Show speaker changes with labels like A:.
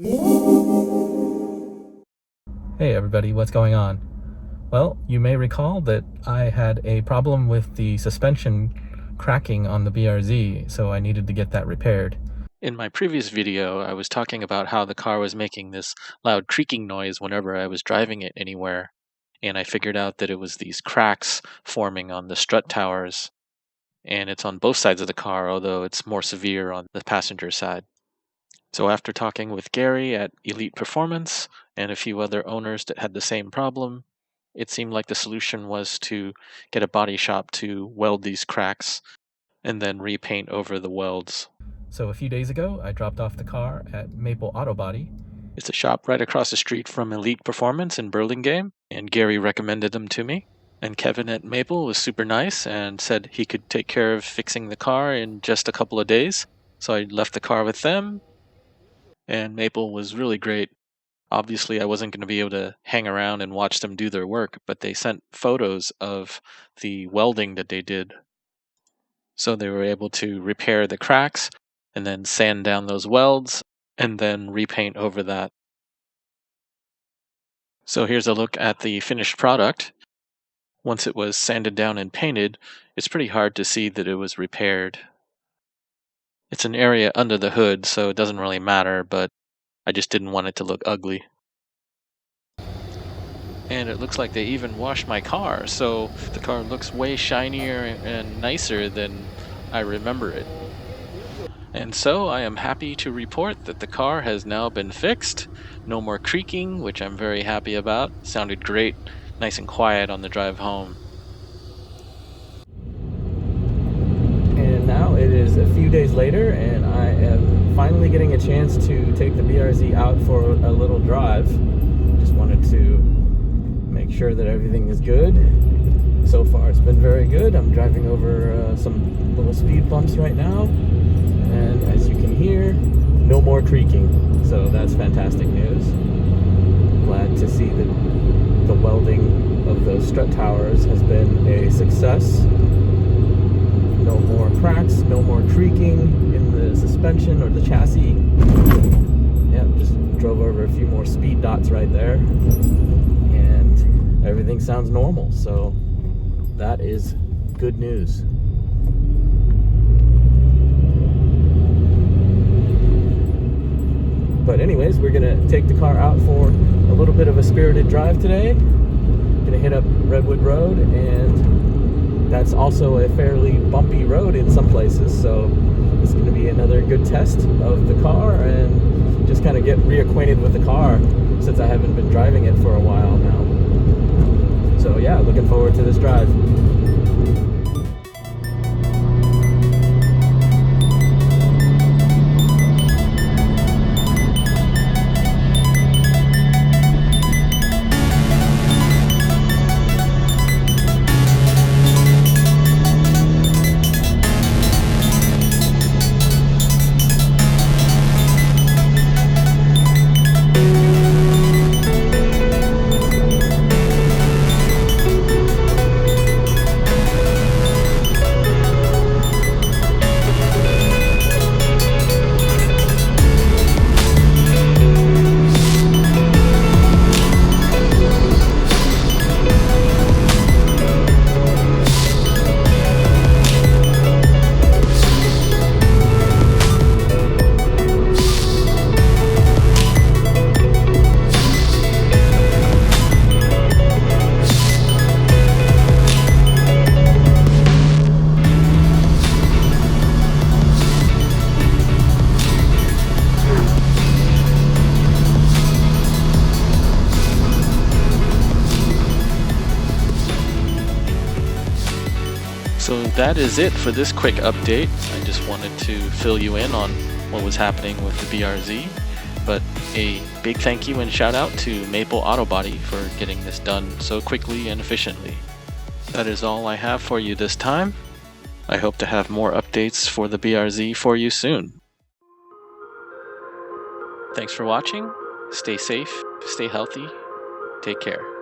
A: Hey everybody, what's going on? Well, you may recall that I had a problem with the suspension cracking on the BRZ, so I needed to get that repaired.
B: In my previous video, I was talking about how the car was making this loud creaking noise whenever I was driving it anywhere, and I figured out that it was these cracks forming on the strut towers, and it's on both sides of the car, although it's more severe on the passenger side. So after talking with Gary at Elite Performance and a few other owners that had the same problem, it seemed like the solution was to get a body shop to weld these cracks and then repaint over the welds.
A: So a few days ago, I dropped off the car at Maple Auto Body.
B: It's a shop right across the street from Elite Performance in Burlingame, and Gary recommended them to me. And Kevin at Maple was super nice and said he could take care of fixing the car in just a couple of days. So I left the car with them, and Maple was really great. Obviously, I wasn't going to be able to hang around and watch them do their work, but they sent photos of the welding that they did. So they were able to repair the cracks and then sand down those welds and then repaint over that. So here's a look at the finished product. Once it was sanded down and painted, it's pretty hard to see that it was repaired. It's an area under the hood, so it doesn't really matter, but I just didn't want it to look ugly. And it looks like they even washed my car, so the car looks way shinier and nicer than I remember it. And so I am happy to report that the car has now been fixed. No more creaking, which I'm very happy about. Sounded great, nice and quiet on the drive home.
A: And now it is a few days later, and I am finally getting a chance to take the BRZ out for a little drive. Just wanted to make sure that everything is good. So far it's been very good. I'm driving over some little speed bumps right now, and as you can hear, no more creaking, so that's fantastic news. Glad to see that the welding of those strut towers has been a success. No more cracks, no more creaking in the suspension or the chassis. Yeah, just drove over a few more speed dots right there, and everything sounds normal, so that is good news. But anyways, we're gonna take the car out for a little bit of a spirited drive today. Gonna hit up Redwood Road, and that's also a fairly bumpy road in some places, so it's gonna be another good test of the car and just kind of get reacquainted with the car since I haven't been driving it for a while now. So yeah, looking forward to this drive.
B: So that is it for this quick update. I just wanted to fill you in on what was happening with the BRZ. But a big thank you and shout out to Maple Auto Body for getting this done so quickly and efficiently. That is all I have for you this time. I hope to have more updates for the BRZ for you soon. Thanks for watching. Stay safe, stay healthy, take care.